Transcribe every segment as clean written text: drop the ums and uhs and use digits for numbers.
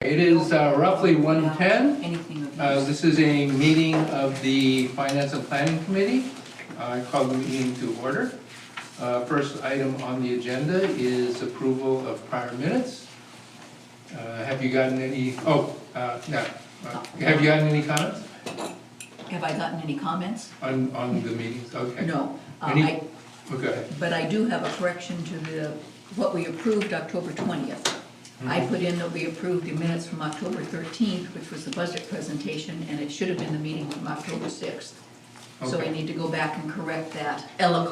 It is roughly 1:10. Anything of use. This is a meeting of the Finance and Planning Committee. I call the meeting to order. First item on the agenda is approval of prior minutes. Have you gotten any, no. Have you gotten any comments Have I gotten any comments? on the meetings? Okay. No. Any? Oh, go ahead. But I do have a correction to what we approved October 20th. I put in that we approved the minutes from October 13th, which was the budget presentation, and it should have been the meeting from October 6th. So I Okay. need to go back and correct that. Ella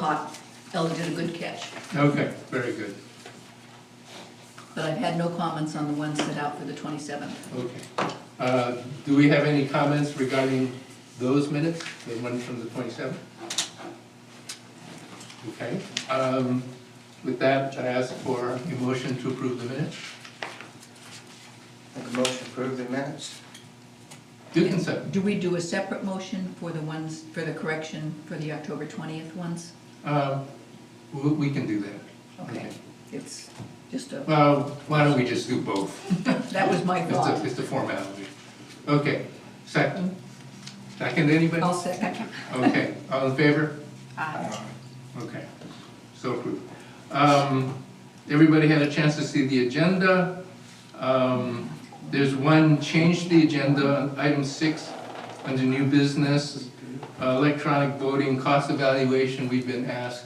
did a good catch. Okay, very good. But I've had no comments on the ones set out for the 27th. Okay. Do we have any comments regarding those minutes, the one from the 27th? Okay. With that, I ask for a motion to approve the minutes. Make a motion to approve the minutes? Do consent. Do we do a separate motion for the ones, for the correction for the October 20th ones? We can do that. Okay. It's just a, Well, why don't we just do both? that was my thought. It's a formality. Okay. Second? Second, anybody? I'll second. Okay. All in favor? Aye. Okay, so approved. Everybody had a chance to see the agenda. There's one change to the agenda, on item 6, under new business, electronic voting cost evaluation. We've been asked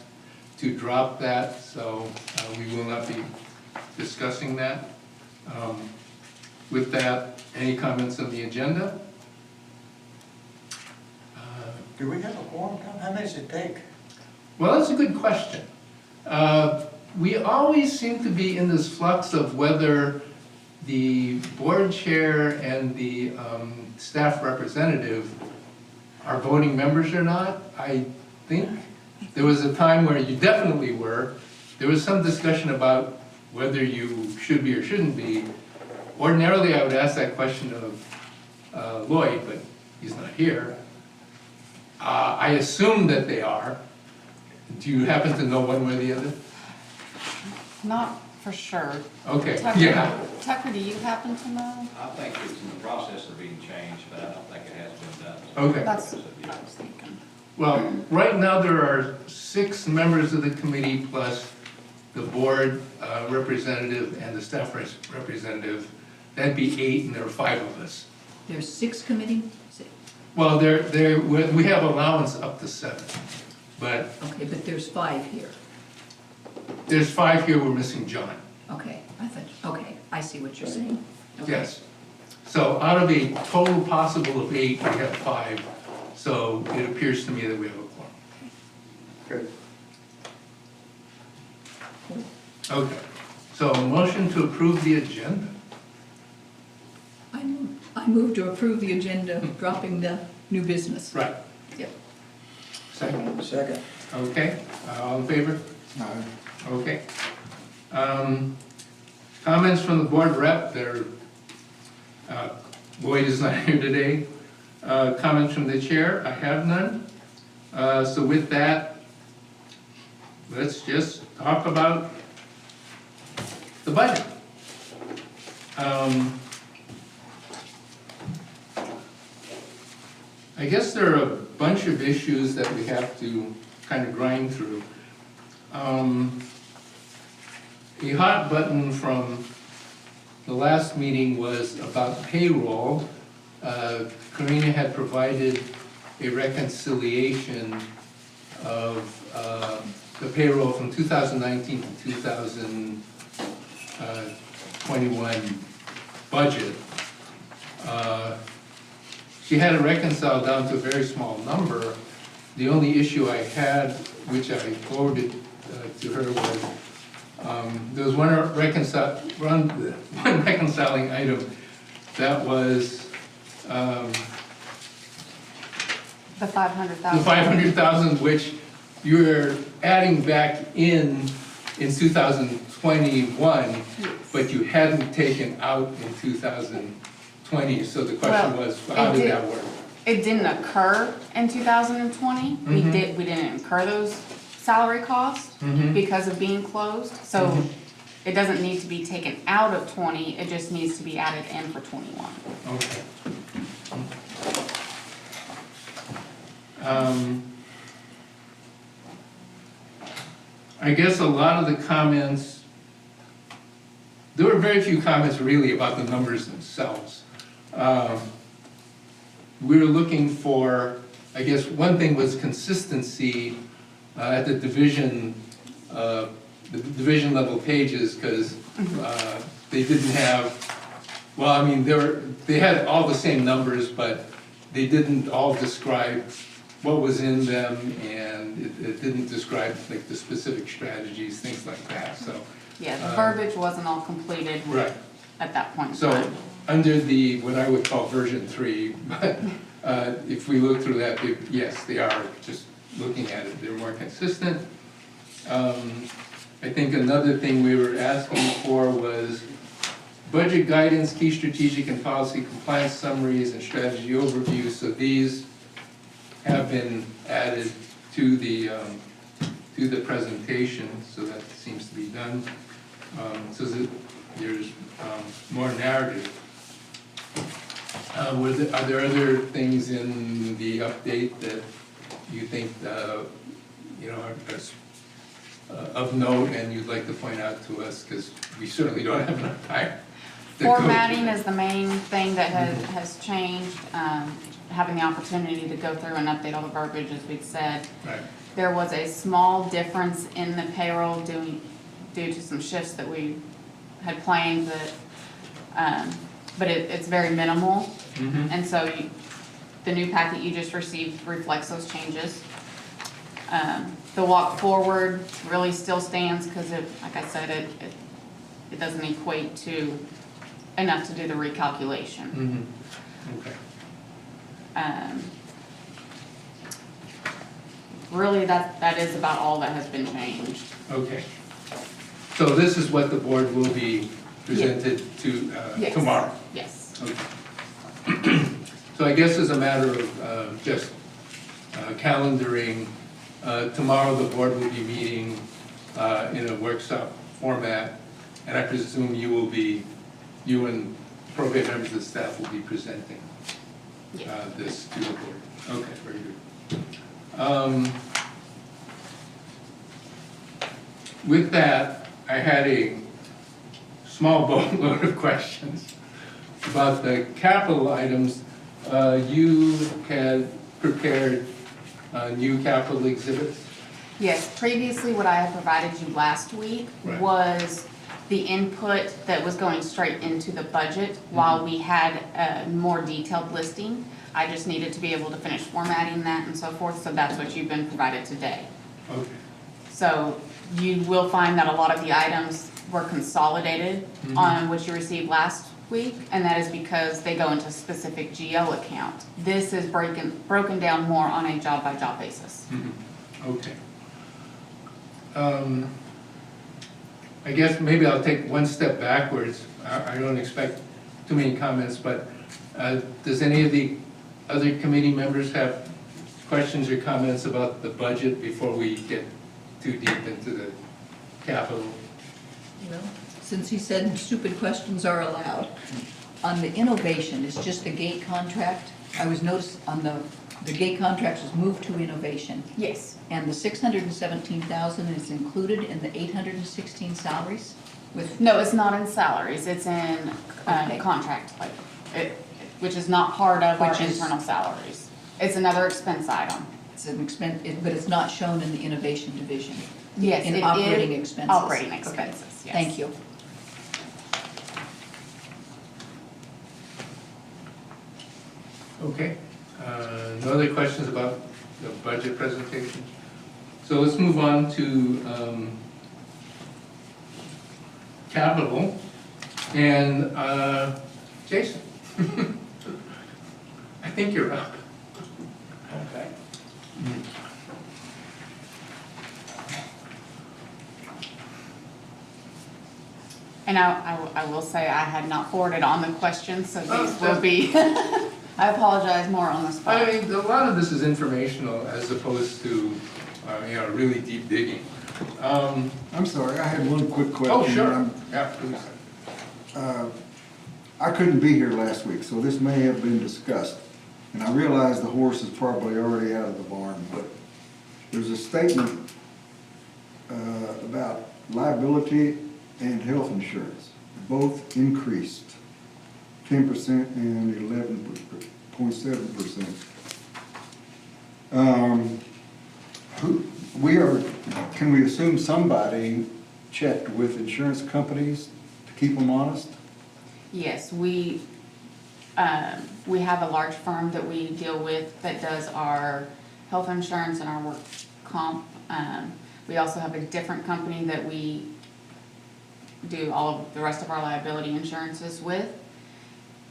to drop that, so we will not be discussing that. With that, any comments on the agenda? Do we have a quorum? How many does it take? Well, that's a good question. We always seem to be in this flux of whether the board chair and the staff representative are voting members or not. I think there was a time where you definitely were. There was some discussion about whether you should be or shouldn't be. Ordinarily, I would ask that question of Lloyd, but he's not here. I assume that they are. Do you happen to know one way or the other? Not for sure. Okay, Tucker, yeah. Tucker, do you happen to know? I think it's in the process of being changed, but I don't think it has been done. Okay. That's what I was thinking. Well, right now there are 6 members of the committee plus the board representative and the staff representative. That'd be 8, and there are 5 of us. There's 6 committee? Well, we have allowance up to 7, but Okay, but there's 5 here. there's 5 here, we're missing John. Okay, okay, I see what you're saying. Okay. Yes. So out of a total possible of 8, we have 5. So it appears to me that we have a quorum. Good. Okay. So a motion to approve the agenda. I move to approve the agenda, dropping the new business. Right. Yep. Second. Second. Okay. All in favor? Aye. Okay. Comments from the board rep, Lloyd is not here today. Comments from the chair, I have none. So with that, let's just talk about the budget. I guess there are a bunch of issues that we have to kind of grind through. A hot button from the last meeting was about payroll. Karina had provided a reconciliation of the payroll from 2019 to 2021 budget. She had it reconciled down to a very small number. The only issue I had, which I forwarded to her, was there was one reconciling item that was The 500,000. the 500,000, which you're adding back in 2021, but you hadn't taken out in 2020. So the question Well, was, how it did did- that work? It didn't occur in 2020. We didn't incur those salary costs Mhm. because of being closed. So it doesn't need to be taken out of 20, it just needs to be added in for 21. Okay. I guess a lot of the comments, there were very few comments really about the numbers themselves. We were looking for, I guess, one thing was consistency at the division level pages, because they didn't have, well, I mean, they had all the same numbers, but they didn't all describe what was in them, and it didn't describe like the specific strategies, things like that, so. Yeah, the verbiage wasn't all completed Right. at that point in So, time. under the, what I would call version 3, but if we look through that, yes, they are, just looking at it, they're more consistent. I think another thing we were asking for was budget guidance, key strategic and policy compliance summaries, and strategy overviews. So these have been added to the presentation, so that seems to be done. So that there's more narrative. Are there other things in the update that you think, you know, are of note and you'd like to point out to us? Because we certainly don't have enough time. to go through Formatting that. is the main thing that has changed. Having the opportunity to go through and update all the verbiage, as we've said. Right, There was a small difference in the payroll due to some shifts that we had planned that, but it's very minimal. mhm, And so the new packet you just received reflects those changes. The walk forward really still stands because like I said, it doesn't equate to enough to do the recalculation. mhm, okay. Really, that is about all that has been changed. Okay. So this is what the board will be presented to Yes. tomorrow? Yes. Okay. So I guess as a matter of just calendaring, tomorrow the board will be meeting in a workshop format, and I presume you and appropriate members of the staff will be presenting Yes. this to the board. Okay, very good. With that, I had a small boatload of questions about the capital items. You had prepared new capital exhibits. Yes, previously what I had provided you last week Right. was the input that was going straight into the budget while we had a more detailed listing. I just needed to be able to finish formatting that and so forth, so that's what you've been provided today. Okay. So you will find that a lot of the items were consolidated on what you received last week, and that is because they go into a specific GL account. This is broken down more on a job-by-job basis. Okay. I guess maybe I'll take one step backwards. I don't expect too many comments, but does any of the other committee members have questions or comments about the budget before we get too deep into the capital? Well, since he said stupid questions are allowed, on the innovation, it's just the gate contract. I was noticed on the gate contract was moved to innovation, Yes. and the 617,000 is included in the 816 salaries with, No, it's not in salaries, it's in Okay. contract, which is not part of our Which is- internal salaries. It's another expense item. it's an expense, but it's not shown in the innovation division. Yes, In it is operating expenses. operating Okay. expenses, yes. Thank you. Okay. No other questions about the budget presentation? So let's move on to capital. And Jason, I think you're up. Okay. And I will say I had not forwarded on the questions, so Oh, these will be, I apologize more on the I spot. mean, a lot of this is informational as opposed to, you know, really deep digging. I'm sorry, I had one quick question. Oh, sure, yeah, please. I couldn't be here last week, so this may have been discussed. And I realize the horse is probably already out of the barn, but there's a statement about liability and health insurance. Both increased 10% and 11.7%. Can we assume somebody checked with insurance companies to keep them honest? Yes, we have a large firm that we deal with that does our health insurance and our work comp. We also have a different company that we do all of the rest of our liability insurances with.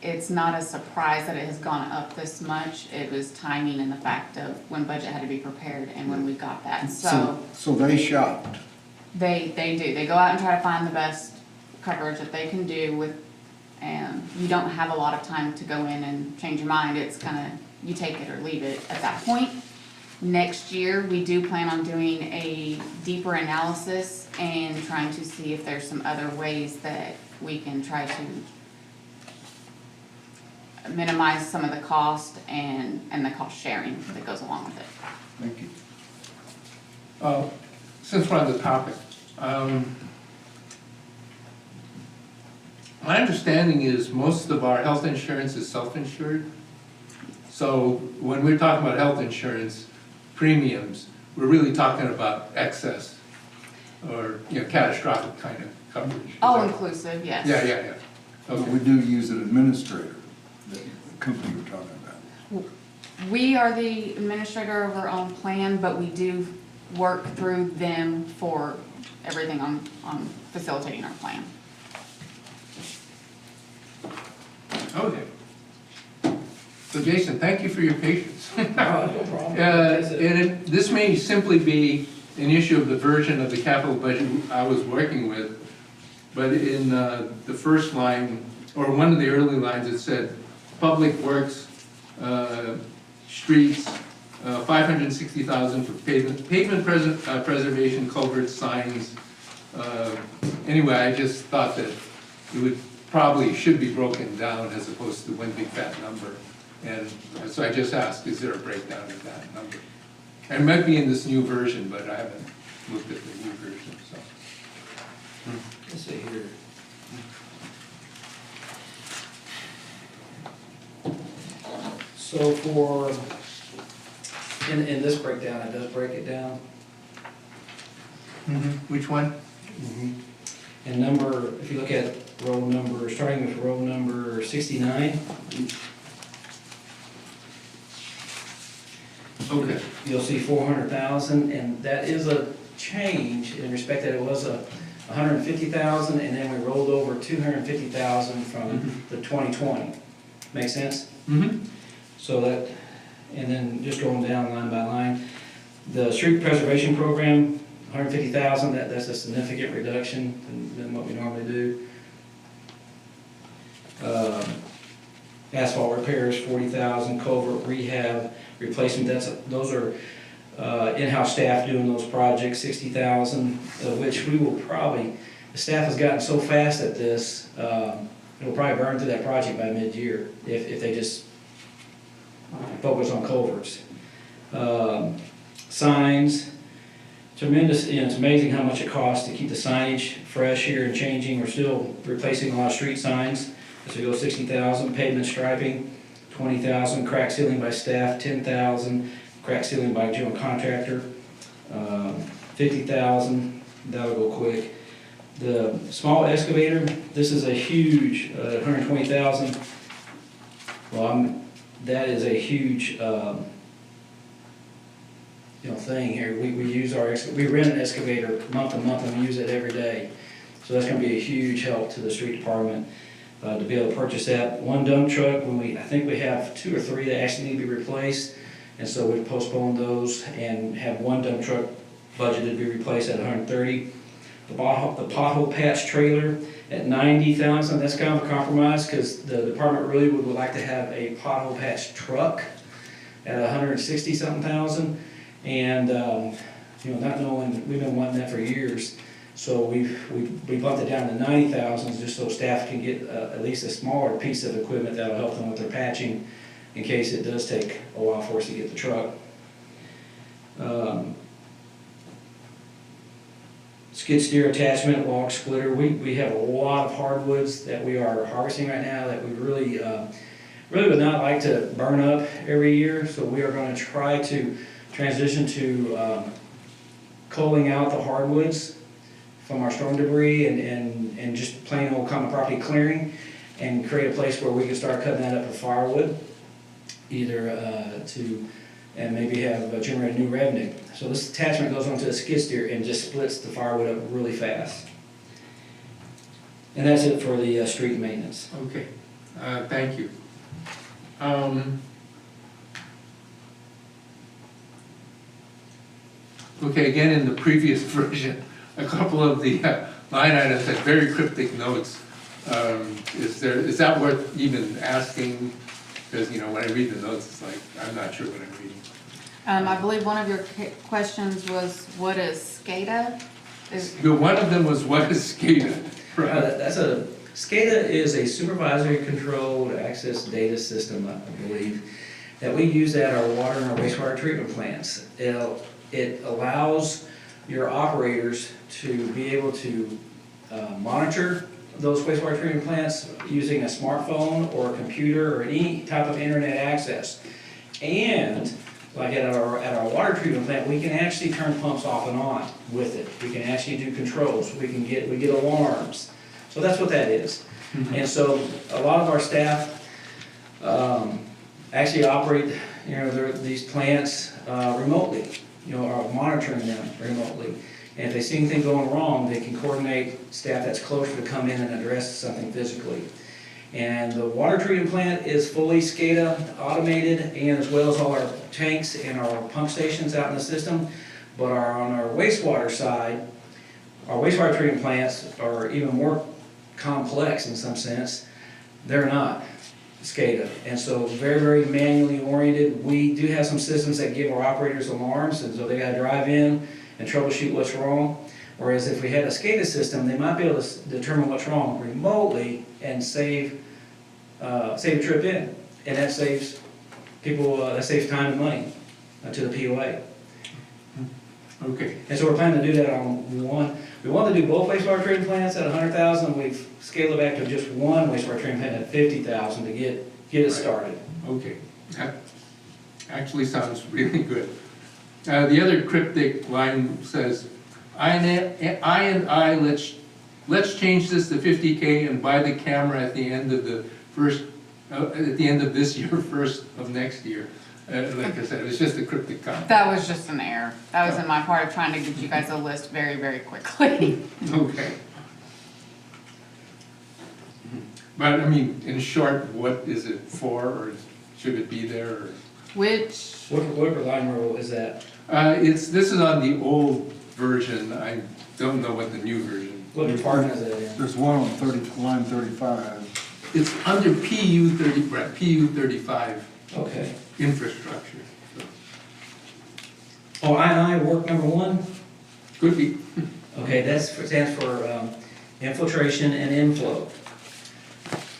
It's not a surprise that it has gone up this much. It was timing and the fact of when budget had to be prepared and when we got that. So So they shopped. they do. They go out and try to find the best coverage that they can do with, and you don't have a lot of time to go in and change your mind. It's kind of, you take it or leave it at that point. Next year, we do plan on doing a deeper analysis and trying to see if there's some other ways that we can try to minimize some of the cost and the cost sharing that goes along with it. Thank you. Since we're on the topic, my understanding is most of our health insurance is self-insured. So when we're talking about health insurance premiums, we're really talking about excess or, catastrophic kind of coverage. Is All that- inclusive, yes. Yeah. But Okay. we do use an administrator, the company we're talking about. We are the administrator of our own plan, but we do work through them for everything on facilitating our plan. Okay. So Jason, thank you for your patience. No problem. This may simply be an issue of the version of the capital budget I was working with, but in the first line, or one of the early lines, it said, Public Works, streets, 560,000 for pavement preservation, culverts, signs. Anyway, I just thought that it should be broken down as opposed to one big fat number. And so I just asked, is there a breakdown of that number? And it might be in this new version, but I haven't looked at the new version, so. Let's see here. So in this breakdown, it does break it down. Which one? And number, if you look at row number, starting with row number 69, Okay. you'll see 400,000, and that is a change in respect that it was 150,000, and then we rolled over 250,000 from the 2020. Make sense? Mm-hmm. So that, and then just going down line by line, the street preservation program, 150,000, that's a significant reduction than what we normally do. Asphalt repairs, 40,000, culvert rehab, replacement, those are in-house staff doing those projects, 60,000, of which we will probably, the staff has gotten so fast at this, it'll probably burn through that project by mid-year if they just focus on culverts. Signs, tremendous, it's amazing how much it costs to keep the signage fresh here and changing. We're still replacing a lot of street signs, so we go 60,000, pavement striping, 20,000, crack sealing by staff, 10,000, crack sealing by general contractor, 50,000, that'll go quick. The small excavator, this is a huge, 120,000. Well, that is a huge, thing here. We use we rent an excavator month to month and we use it every day. So that's gonna be a huge help to the street department, to be able to purchase that. One dump truck, I think we have 2 or 3 that actually need to be replaced. And so we've postponed those and have one dump truck budgeted to be replaced at 130. The pothole patch trailer at 90,000, that's kind of a compromise because the department really would like to have a pothole patch truck at 160-something thousand. And not knowing, we've been wanting that for years. So we bumped it down to 90,000 just so staff can get at least a smaller piece of equipment that'll help them with their patching in case it does take a while for us to get the truck. Skid steer attachment, log splitter, we have a lot of hardwoods that we are harvesting right now that we really would not like to burn up every year, so we are going to try to transition to culling out the hardwoods from our storm debris and just plain old common property clearing and create a place where we can start cutting that up for firewood, either and maybe generate new revenue. So this attachment goes onto the skid steer and just splits the firewood up really fast. And that's it for the street maintenance. Okay, thank you. Okay, again, in the previous version, a couple of the line items had very cryptic notes. Is that worth even asking? Because, when I read the notes, it's like, I'm not sure what I'm reading. I believe one of your questions was, what is SCADA? One of them was, what is SCADA? SCADA is a supervisory controlled access data system, I believe, that we use at our water and our wastewater treatment plants. It allows your operators to be able to monitor those wastewater treatment plants using a smartphone or a computer or any type of internet access. And like at our water treatment plant, we can actually turn pumps off and on with it. We can actually do controls. We get alarms. So that's what that is. Mm-hmm. And so a lot of our staff actually operate these plants remotely, are monitoring them remotely. And if they see anything going wrong, they can coordinate staff that's closer to come in and address something physically. And the water treatment plant is fully SCADA automated, and as well as all our tanks and our pump stations out in the system. But on our wastewater side, our wastewater treatment plants are even more complex in some sense. They're not SCADA, and so very, very manually oriented. We do have some systems that give our operators alarms, and so they gotta drive in and troubleshoot what's wrong. Whereas if we had a SCADA system, they might be able to determine what's wrong remotely and save a trip in, and that saves people, that saves time and money to the POA. Okay, And so we're planning to do that on one. We want to do both wastewater treatment plants at 100,000. We've scaled it back to just one wastewater treatment plant at 50,000 to get it started. okay. That actually sounds really good. The other cryptic line says, let's change this to 50K and buy the camera at the end of this year, first of next year. Like I said, it's just a cryptic comment. That was just an error. That was in my part of trying to get you guys a list very, very quickly. Okay. But I mean, in short, what is it for, or should it be there, or? Which, What line rule is that? This is on the old version, I don't know what the new version. What department is that in? There's one on line 35. It's under PU 35, Okay. infrastructure. So, Oh, I work number one? could be. Okay, stands for infiltration and inflow.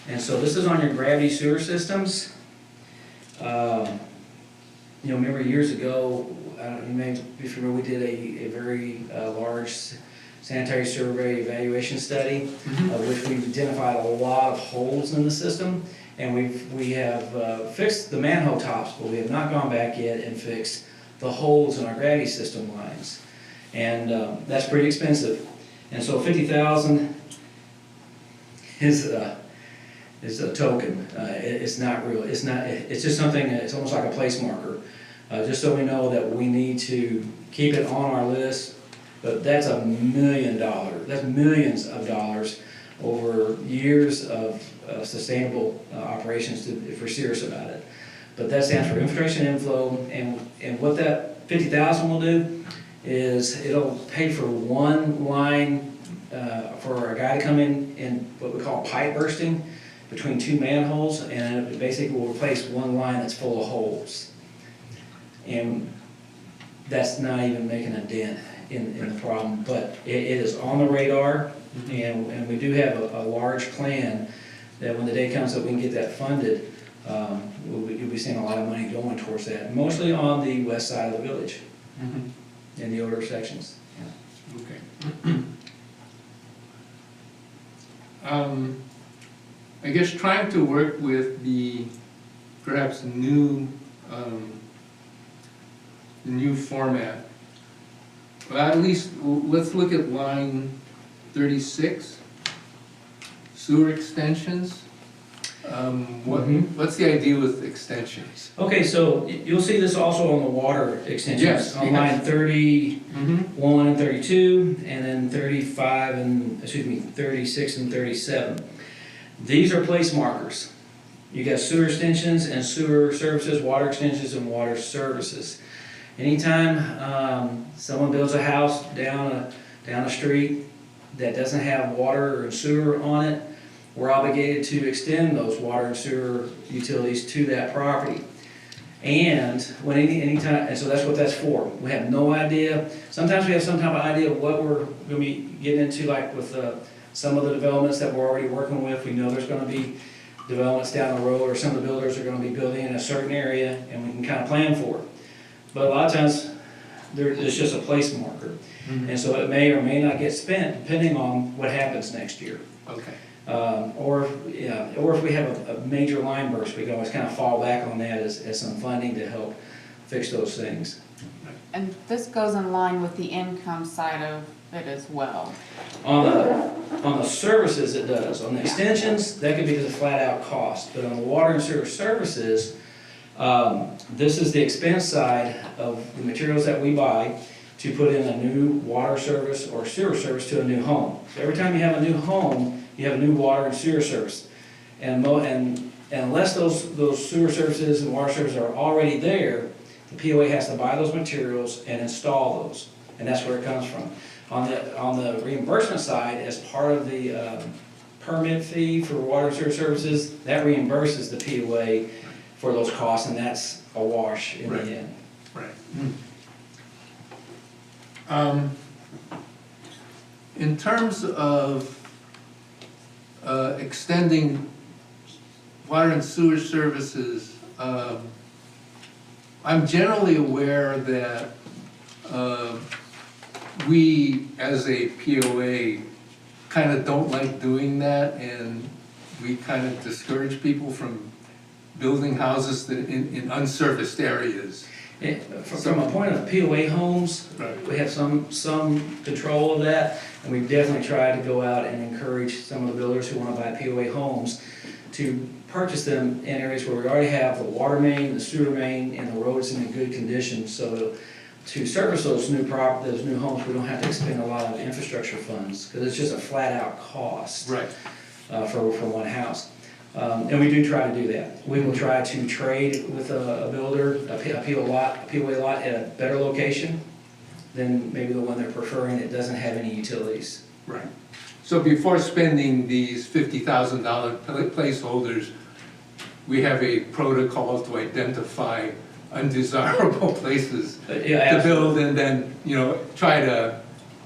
And so this is on your gravity sewer systems. Remember years ago, you may be familiar, we did a very large sanitary survey evaluation study, of which we've identified a lot of holes in the system. And we have fixed the manhole tops, but we have not gone back yet and fixed the holes in our gravity system lines. And that's pretty expensive. And so 50,000 is a token. It's not real. It's just something. It's almost like a place marker, just so we know that we need to keep it on our list. But that's $1 million. That's millions of dollars over years of sustainable operations if we're serious about it. But that stands for infiltration inflow, and what that 50,000 will do is it'll pay for one line for a guy to come in what we call pipe bursting between two manholes, and it basically will replace one line that's full of holes. And that's not even making a dent in the problem. But it is on the radar, and we do have a large plan that when the day comes that we can get that funded, you'll be seeing a lot of money going towards that, mostly on the west side of the village, in the older sections. Okay. I guess trying to work with the perhaps new format. Well, at least, let's look at line 36, sewer extensions. What's the idea with extensions? Okay, so you'll see this also on the water extensions. Yes, On yes. line 31 and 32, and then 36 and 37. These are place markers. You got sewer extensions and sewer services, water extensions and water services. Anytime someone builds a house down a street that doesn't have water or sewer on it, we're obligated to extend those water and sewer utilities to that property. And when anytime, and so that's what that's for. We have no idea, sometimes we have some type of idea of what we're gonna be getting into, like with some of the developments that we're already working with. We know there's gonna be developments down the road, or some of the builders are gonna be building in a certain area, and we can kind of plan for it. But a lot of times, it's just a place marker. And so it may or may not get spent, depending on what happens next year. Okay. Or if we have a major line burst, we can always kind of fall back on that as some funding to help fix those things. And this goes in line with the income side of it as well. On the services, it does. On the extensions, that could be the flat out cost. But on the water and sewer services, this is the expense side of the materials that we buy to put in a new water service or sewer service to a new home. So every time you have a new home, you have a new water and sewer service. And unless those sewer services and water services are already there, the POA has to buy those materials and install those. And that's where it comes from. On the reimbursement side, as part of the permit fee for water and sewer services, that reimburses the POA for those costs, and that's a wash in the end. Right. In terms of extending water and sewer services, I'm generally aware that we, as a POA, kind of don't like doing that, and we kind of discourage people from building houses that in unserviced areas. From a point of POA homes, Right. we have some control of that, and we've definitely tried to go out and encourage some of the builders who want to buy POA homes to purchase them in areas where we already have the water main, the sewer main, and the roads in a good condition. So to service those new homes, we don't have to expend a lot of infrastructure funds, because it's just a flat out cost Right. for one house. And we do try to do that. We will try to trade with a builder, a POA lot at a better location than maybe the one they're preferring that doesn't have any utilities. Right. So before spending these $50,000 placeholders, we have a protocol to identify undesirable places Yeah, to build, and then, try to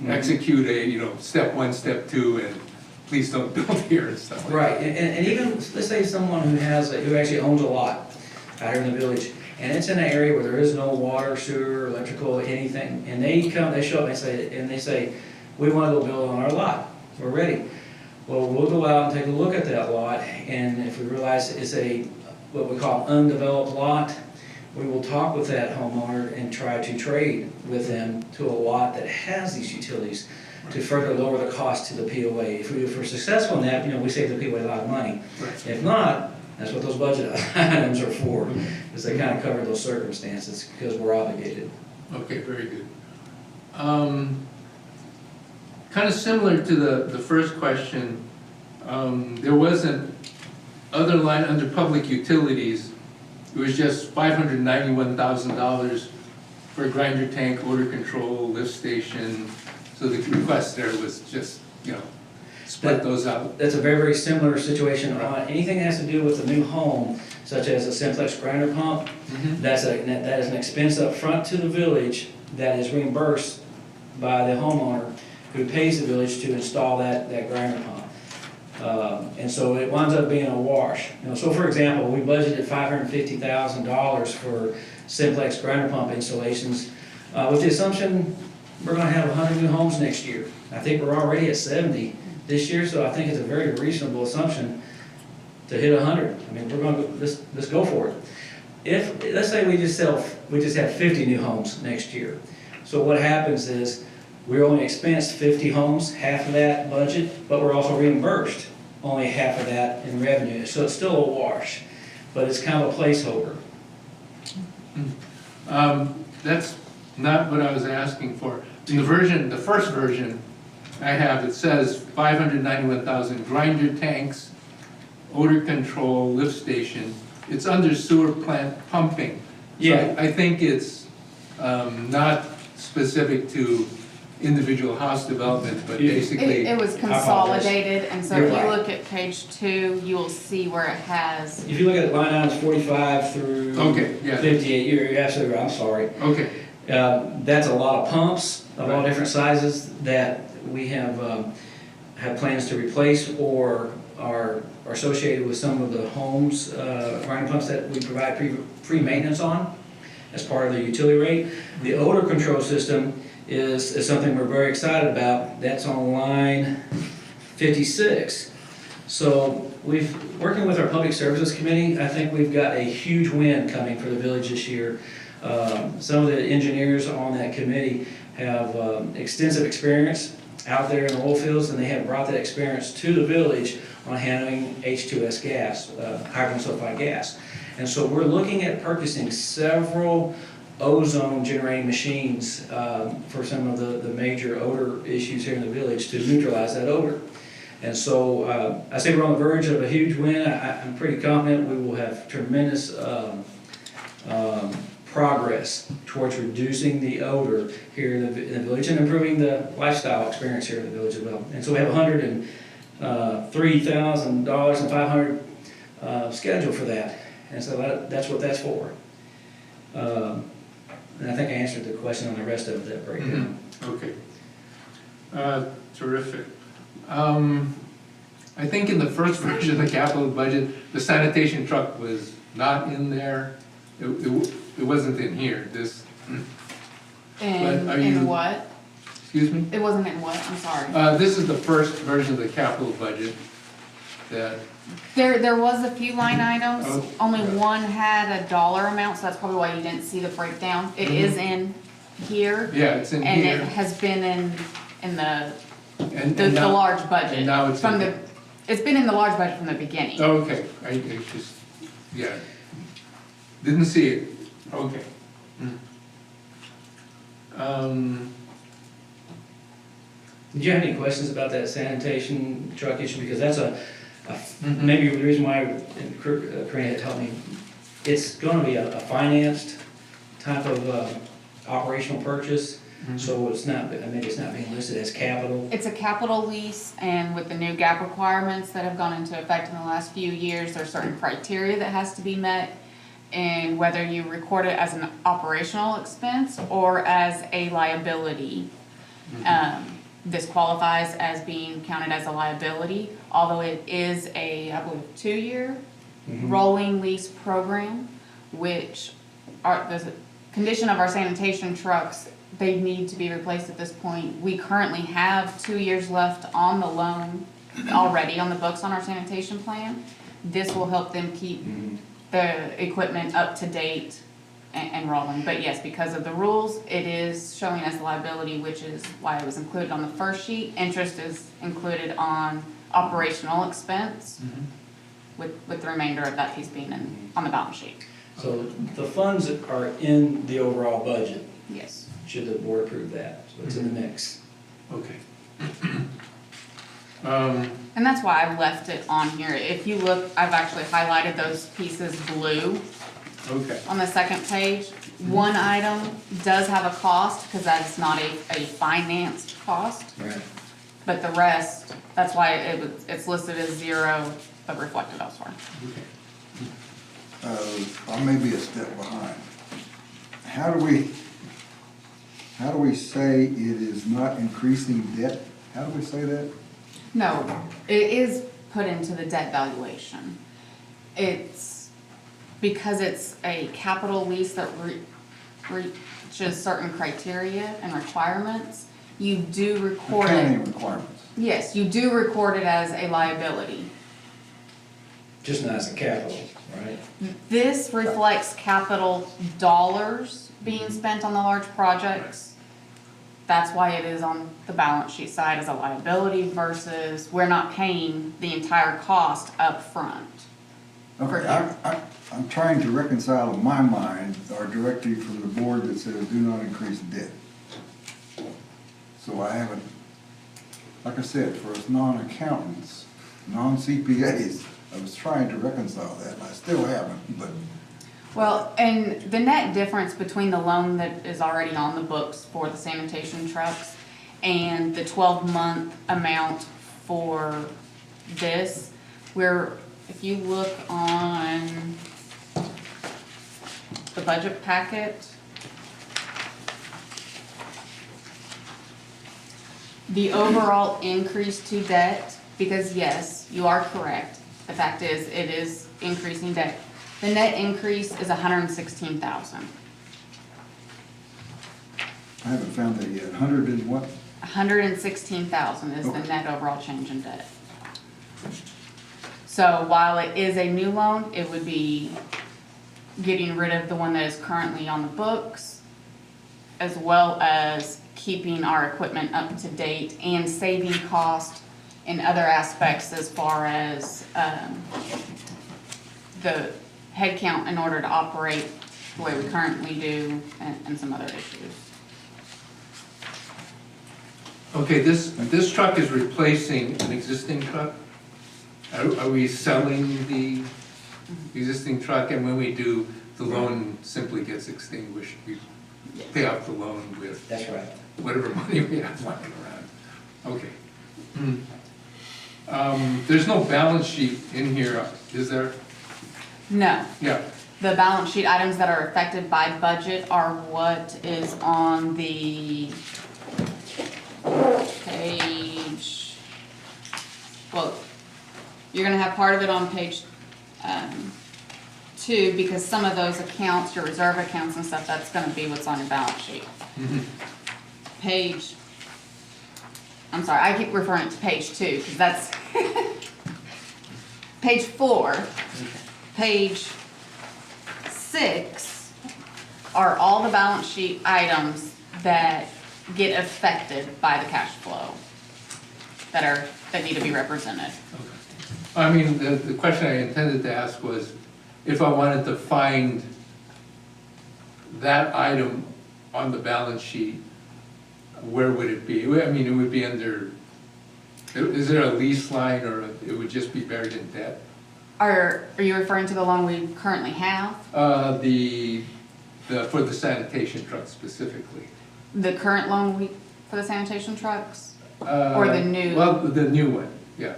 execute a, step one, step two, and please don't build here and stuff like that. Right, and even, let's say someone who actually owns a lot out here in the village, and it's in an area where there is no water, sewer, electrical, anything, and they show up and they say, we want to go build on our lot, we're ready. Well, we'll go out and take a look at that lot, and if we realize it's what we call undeveloped lot, we will talk with that homeowner and try to trade with them to a lot that has these utilities to further lower the cost to the POA. If we're successful in that, we save the POA a lot of money. Right. If not, that's what those budget items are for, is they kind of cover those circumstances because we're obligated. Okay, very good. Kind of similar to the first question, there wasn't other line under public utilities. It was just $591,000 for a grinder tank, odor control, lift station. So the request there was just, split those out. That's a very, very similar situation on anything that has to do with a new home, such as a simplex grinder pump. That is an expense up front to the village that is reimbursed by the homeowner who pays the village to install that grinder pump. And so it winds up being a wash. You know, so for example, we budgeted $550,000 for simplex grinder pump installations, with the assumption we're gonna have 100 new homes next year. I think we're already at 70 this year, so I think it's a very reasonable assumption to hit 100. I mean, we're gonna, let's go for it. If, let's say we just have 50 new homes next year. So what happens is, we're only expensed 50 homes, half of that budget, but we're also reimbursed only half of that in revenue. So it's still a wash, but it's kind of a placeholder. That's not what I was asking for. In the first version I have, it says 591,000 grinder tanks, odor control, lift station. It's under sewer plant pumping. So Yeah. I think it's not specific to individual house development, but You- basically. It was I apologize. consolidated, and so if You're you right. look at page 2, you will see where it has, If you look at line items 45 through Okay, yeah. 58, you're absolutely right, I'm sorry. Okay, That's a lot of pumps of all Right. different sizes that we have plans to replace or are associated with some of the homes, grinder pumps that we provide free maintenance on as part of the utility rate. The odor control system is something we're very excited about. That's on line 56. So working with our Public Services Committee, I think we've got a huge win coming for the village this year. Some of the engineers on that committee have extensive experience out there in the oil fields, and they have brought that experience to the village on handling H2S gas, hydrogen sulfide gas. And so we're looking at purchasing several ozone generating machines for some of the major odor issues here in the village to neutralize that odor. And so I say we're on the verge of a huge win. I'm pretty confident we will have tremendous progress towards reducing the odor here in the village and improving the lifestyle experience here in the village as well. And so we have $103,500 scheduled for that. And so that's what that's for. And I think I answered the question on the rest of that breakdown. okay. Terrific. I think in the first version of the capital budget, the sanitation truck was not in there. It wasn't in here, this, in, are you- in what? excuse me? It wasn't in what, I'm sorry. This is the first version of the capital budget that, There was a few line items, Oh, only yeah. one had a dollar amount, so that's probably why you didn't see the breakdown. It Mhm. is in here, yeah, it's in and it here. has been in the And the now- large budget. and now it's from in the. here. It's been in the large budget from the beginning. Okay, I just, yeah, didn't see it, okay. Did you have any questions about that sanitation truck issue? Because that's Mhm. maybe the reason why Corinne had helped me. It's gonna be a financed type of operational purchase, so it's not, maybe it's not being listed as capital. It's a capital lease, and with the new GAAP requirements that have gone into effect in the last few years, there's certain criteria that has to be met. And whether you record it as an operational expense or as a liability. This qualifies as being counted as a liability, although it is a, I believe, 2-year Mhm. rolling lease program, which the condition of our sanitation trucks, they need to be replaced at this point. We currently have 2 years left on the loan already on the books on our sanitation plan. This will help them keep Mhm. the equipment up to date and rolling. But yes, because of the rules, it is showing as a liability, which is why it was included on the first sheet. Interest is included on operational expense, with the remainder of that piece being on the balance sheet. So the funds are in the overall budget, Yes. should the board approve that, so it's in the mix. Okay. And that's why I've left it on here. If you look, I've actually highlighted those pieces blue Okay, on the second page. One item does have a cost, because that is not a financed cost. Right. But the rest, that's why it's listed as 0, but reflected elsewhere. okay. I may be a step behind. How do we, how do we say it is not increasing debt? How do we say that? No, it is put into the debt valuation. It's because it's a capital lease that reaches certain criteria and requirements, you do record Accounting it. requirements. Yes, you do record it as a liability. Just not as a capital, right? This reflects capital dollars being spent on the large projects. That's why it is on the balance sheet side as a liability versus we're not paying the entire cost up front. Okay, I'm trying to reconcile in my mind our directive from the board that says do not increase debt. So I haven't, like I said, for us non-accountants, non-CPAs, I was trying to reconcile that, and I still haven't, but Well, and the net difference between the loan that is already on the books for the sanitation trucks and the 12-month amount for this, where if you look on the budget packet, the overall increase to debt, because yes, you are correct, the fact is, it is increasing debt. The net increase is $116,000. I haven't found that yet. 100 and what? $116,000 is the Okay. net overall change in debt. So while it is a new loan, it would be getting rid of the one that is currently on the books, as well as keeping our equipment up to date and saving cost in other aspects as far as the headcount in order to operate the way we currently do and some other issues. Okay, this truck is replacing an existing truck? Are we selling the existing truck, and when we do, the loan simply gets extinguished? We pay off the loan with That's right. whatever money we have lying around? Okay. There's no balance sheet in here, is there? No. Yeah, The balance sheet items that are affected by budget are what is on the page, well, you're gonna have part of it on page 2, because some of those accounts, your reserve accounts and stuff, that's gonna be what's on your balance sheet. Page, I'm sorry, I keep referring to page 2, because that's, page 4, page 6 are all the balance sheet items that get affected by the cash flow that need to be represented. I mean, the question I intended to ask was, if I wanted to find that item on the balance sheet, where would it be? I mean, it would be under, is there a lease line, or it would just be buried in debt? Are you referring to the loan we currently have? For the sanitation truck specifically. The current loan for the sanitation trucks? Or the new? Well, the new one, yeah.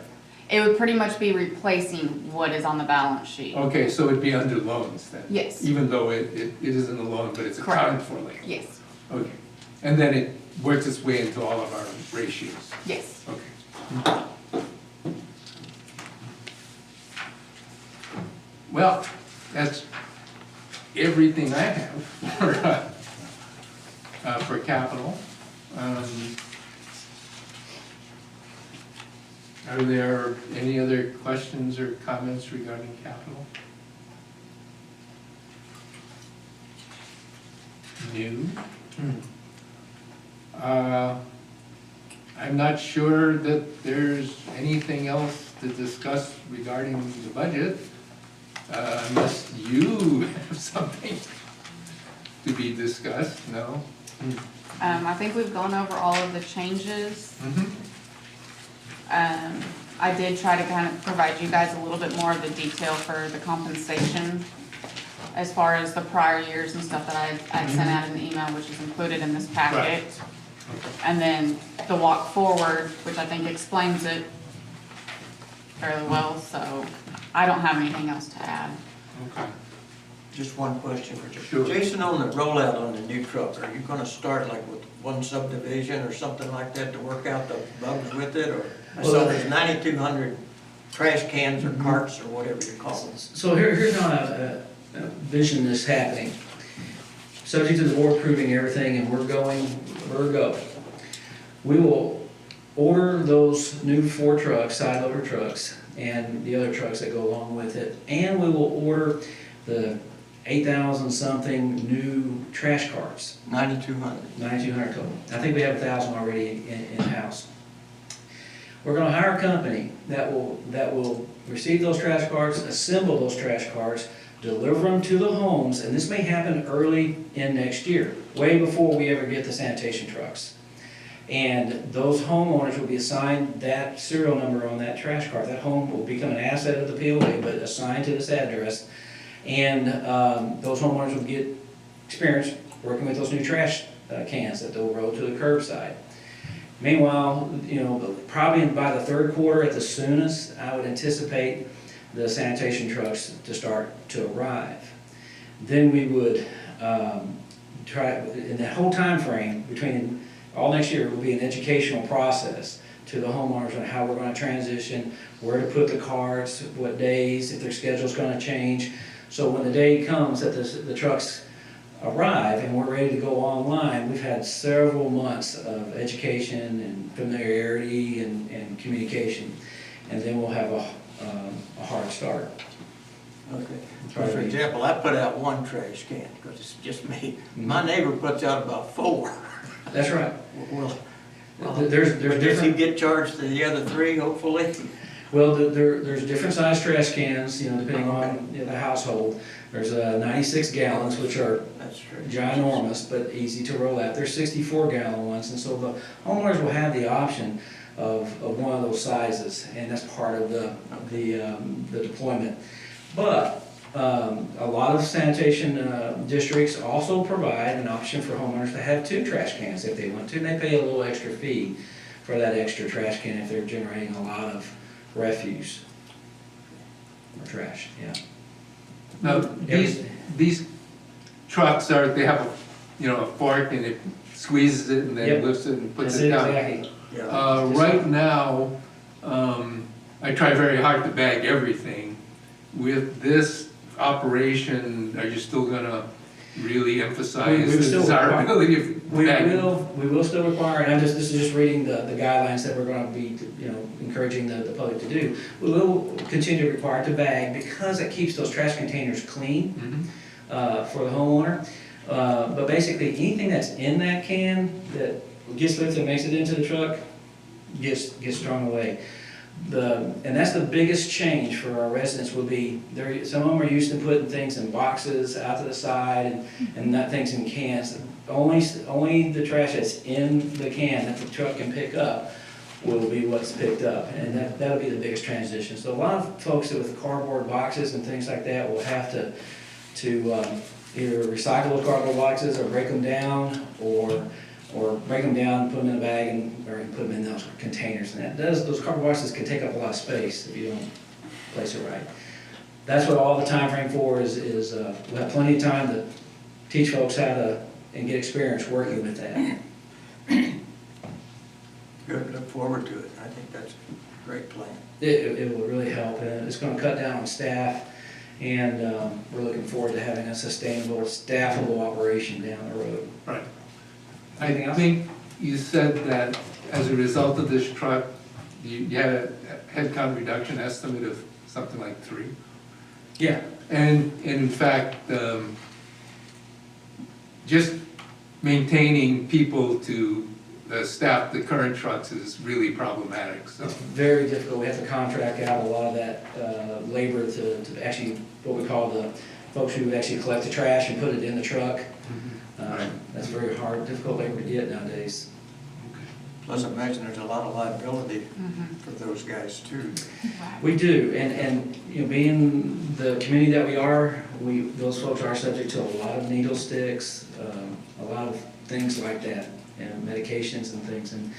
It would pretty much be replacing what is on the balance sheet. Okay, so it'd be under loans then? Yes. Even though it isn't a loan, but it's Correct. accounted for later? Yes, Okay. And then it works its way into all of our ratios? yes. Okay. Well, that's everything I have for capital. Are there any other questions or comments regarding capital? New? I'm not sure that there's anything else to discuss regarding the budget, unless you have something to be discussed, no? I think we've gone over all of the changes. Mhm. I did try to kind of provide you guys a little bit more of the detail for the compensation as far as the prior years and stuff that I sent out in the email, which is included in this packet. And then the walk forward, which I think explains it fairly well, so I don't have anything else to add. Okay. Just one question for Sure. Jason, on the rollout on the new truck, are you gonna start like with one subdivision or something like that to work out the bugs with it, or? I saw there's 9,200 trash cans or carts or whatever you call them. So here's how I envision this happening. Subject to the board approving everything, and we're going. We will order those new 4 trucks, side loader trucks, and the other trucks that go along with it. And we will order the 8,000 something new trash carts, 9,200. 9,200 total. I think we have 1,000 already in-house. We're gonna hire a company that will receive those trash carts, assemble those trash carts, deliver them to the homes, and this may happen early in next year, way before we ever get the sanitation trucks. And those homeowners will be assigned that serial number on that trash cart. That home will become an asset of the POA, but assigned to this address. And those homeowners will get experience working with those new trash cans that they'll roll to the curbside. Meanwhile, you know, probably by the 3rd quarter at the soonest, I would anticipate the sanitation trucks to start to arrive. Then we would try, in that whole time frame between all next year, will be an educational process to the homeowners on how we're going to transition, where to put the carts, what days, if their schedule's going to change. So when the day comes that the trucks arrive and we're ready to go online, we've had several months of education and familiarity and communication, and then we'll have a hard start. Okay. For example, I put out 1 trash can, because it's just me. My neighbor puts out about 4. That's right. Well, There's does he different, get charged to the other 3, hopefully? well, there's different size trash cans, you know, depending on the household. There's 96 gallons, which are That's true. ginormous, but easy to roll out. There's 64-gallon ones, and so the homeowners will have the option of one of those sizes, and that's part of the deployment. But a lot of sanitation districts also provide an option for homeowners to have 2 trash cans if they want to, and they pay a little extra fee for that extra trash can if they're generating a lot of refuse or trash, yeah. Now, these trucks they have a fork and it squeezes it and then Yep. lifts it and puts That's it it, down. exactly. Yeah. Right now, I try very hard to bag everything. With this operation, are you still gonna really emphasize We the still- desirability of We bagging? will still require, and this is just reading the guidelines that we're gonna be, you know, encouraging the public to do. We will continue to require to bag because it keeps those trash containers clean Mhm. for the homeowner. But basically, anything that's in that can that gets lifted and makes it into the truck gets thrown away. And that's the biggest change for our residents will be, some of them are used to putting things in boxes out to the side and not things in cans. Only the trash that's in the can that the truck can pick up will be what's picked up, and that'll be the biggest transition. So a lot of folks with cardboard boxes and things like that will have to either recycle the cardboard boxes or break them down, or break them down, put them in a bag, or put them in those containers. And those cardboard boxes can take up a lot of space if you don't place it right. That's what all the time frame for is we'll have plenty of time to teach folks how to and get experience working with that. Good, look forward to it. I think that's a great plan. It will really help, and it's gonna cut down on staff, and we're looking forward to having a sustainable, staffable operation down the road. Right. Anything I else? think you said that as a result of this truck, you had a headcount reduction estimate of something like 3. Yeah, And in fact, just maintaining people to staff the current trucks is really problematic, so. it's very difficult. We have to contract out a lot of that labor to actually, what we call the folks who actually collect the trash and put it in the truck. Right. That's very hard, difficult labor to get nowadays. Plus, I imagine there's a lot of liability for those guys too. We do, and you know, being the community that we are, those folks are subject to a lot of needle sticks, a lot of things like that, and medications and things. And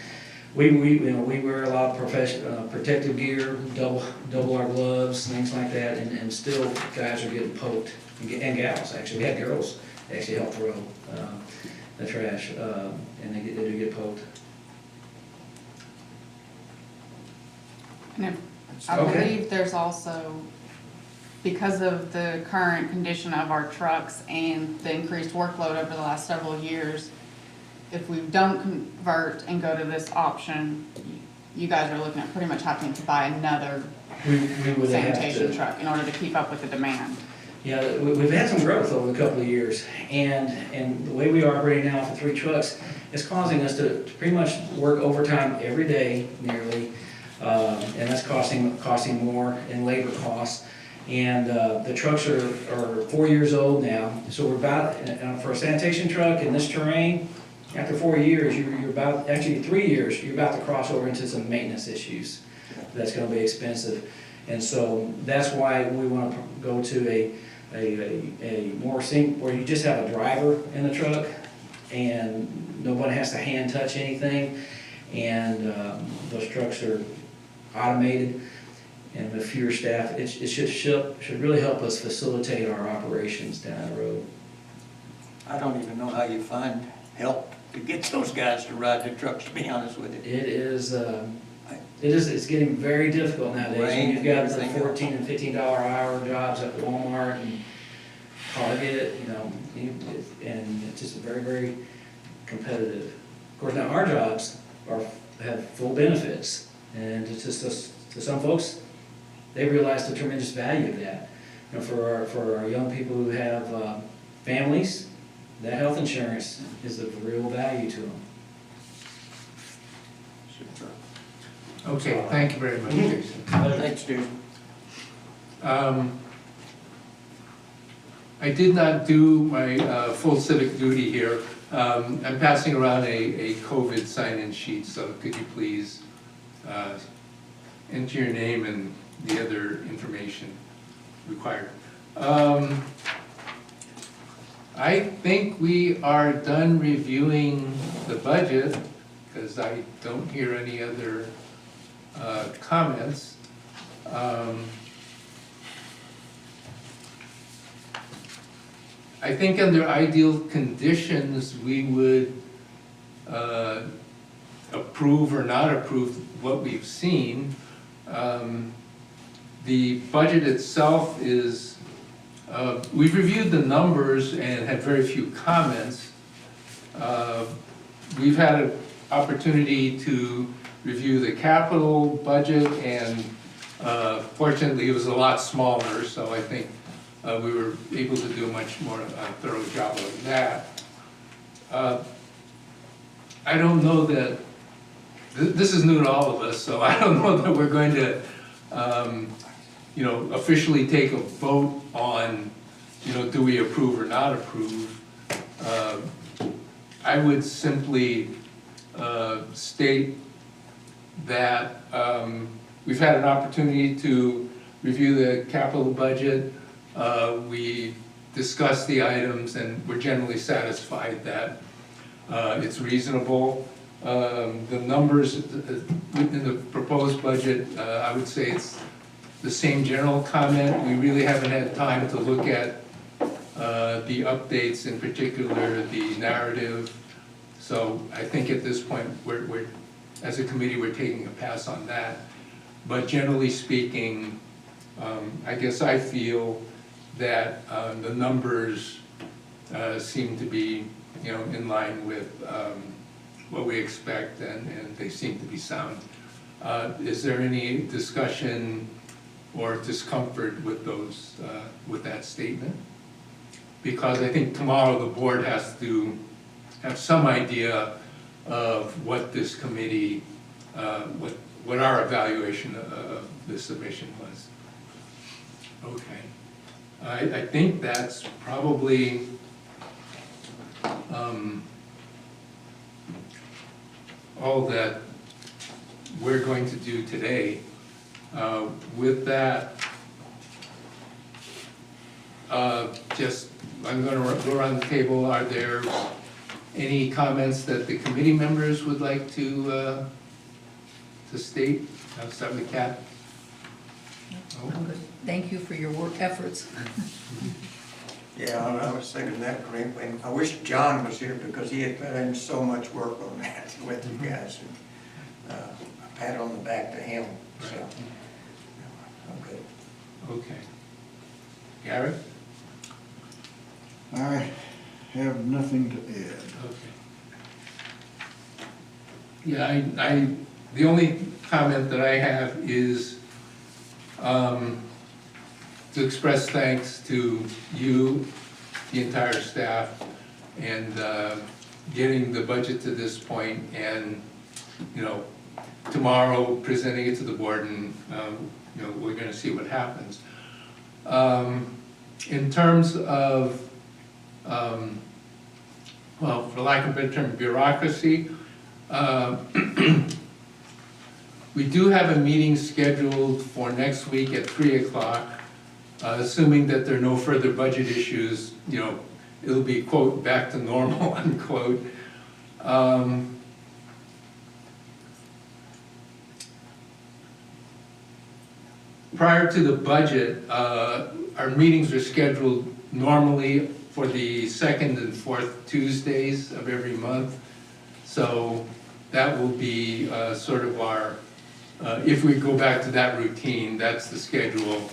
we wear a lot of protective gear, double our gloves, things like that, and still guys are getting poked, and gals, actually. We had girls actually help throw, the trash, and they do get poked. And I Okay. believe there's also, because of the current condition of our trucks and the increased workload over the last several years, if we don't convert and go to this option, you guys are looking at pretty much having to buy another We would have sanitation to. truck in order to keep up with the demand. Yeah, we've had some growth over the couple of years, and the way we are operating now for 3 trucks is causing us to pretty much work overtime every day nearly, and that's costing more in labor costs. And the trucks are 4 years old now, so we're about, for a sanitation truck in this terrain, after 4 years, you're about, actually 3 years, you're about to cross over into some maintenance issues. That's gonna be expensive. And so that's why we wanna go to a more where you just have a driver in the truck and nobody has to hand touch anything. And those trucks are automated and with fewer staff. It should really help us facilitate our operations down the road. I don't even know how you find help to get those guys to ride the trucks, to be honest with you. It's getting very difficult nowadays. Rain, You've got the everything else. $14 and $15 hour jobs at Walmart and Target, and it's just very, very competitive. Of course, now our jobs have full benefits, and it's just, to some folks, they realize the tremendous value of that. For our young people who have families, that health insurance is of real value to them. Okay, thank you very much, Jason. Thanks, dude. I did not do my full civic duty here. I'm passing around a COVID sign-in sheet, so could you please enter your name and the other information required. I think we are done reviewing the budget, because I don't hear any other comments. I think under ideal conditions, we would approve or not approve what we've seen. The budget itself is, we've reviewed the numbers and had very few comments. We've had an opportunity to review the capital budget, and fortunately it was a lot smaller, so I think we were able to do a much more thorough job of that. I don't know that, this is new to all of us, so I don't know that we're going to, officially take a vote on, do we approve or not approve. I would simply state that we've had an opportunity to review the capital budget. We discussed the items and we're generally satisfied that it's reasonable. The numbers in the proposed budget, I would say it's the same general comment. We really haven't had time to look at the updates, in particular the narrative. So I think at this point, we're as a committee, we're taking a pass on that. But generally speaking, I guess I feel that the numbers seem to be, in line with what we expect, and they seem to be sound. Is there any discussion or discomfort with those, with that statement? Because I think tomorrow the board has to have some idea of what this committee, what our evaluation of the submission was. Okay. I think that's probably all that we're going to do today. With that, I'm going to go around the table. Are there any comments that the committee members would like to to state? I'll start with Kat. I'm good. Thank you for your work efforts. Yeah, I was thinking that, Kareem, and I wish John was here because he had put in so much work on that with you guys. And a pat on the back to him, so. Okay. Okay. Gary? I have nothing to add. Okay. Yeah, the only comment that I have is to express thanks to you, the entire staff, and getting the budget to this point, and, you know, tomorrow presenting it to the board, and, you know, we're gonna see what happens. In terms of, well, for lack of a better term, bureaucracy, we do have a meeting scheduled for next week at 3 o'clock. Assuming that there are no further budget issues, you know, it'll be, quote, back to normal, unquote. Prior to the budget, our meetings are scheduled normally for the second and fourth Tuesdays of every month. So that will be sort of our, if we go back to that routine, that's the schedule.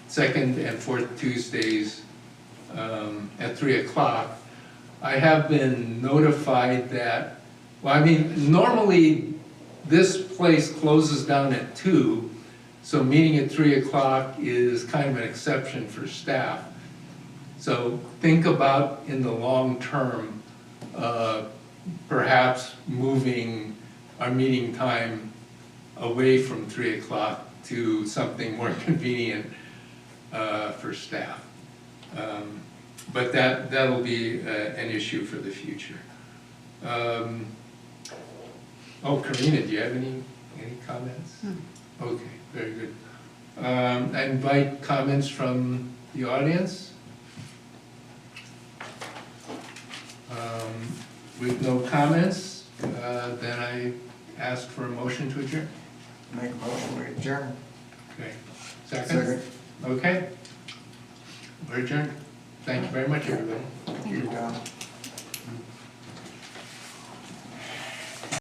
Second and fourth Tuesdays at 3 o'clock. I have been notified that, well, I mean, normally this place closes down at 2, so meeting at 3 o'clock is kind of an exception for staff. So think about in the long term, perhaps moving our meeting time away from 3 o'clock to something more convenient for staff. But that'll be an issue for the future. Oh, Karina, do you have any comments? Okay, very good. I invite comments from the audience. With no comments, then I ask for a motion to adjourn. Make a motion, we adjourn. Okay, second? Okay. We're adjourned. Thank you very much, everybody. Thank you, Don.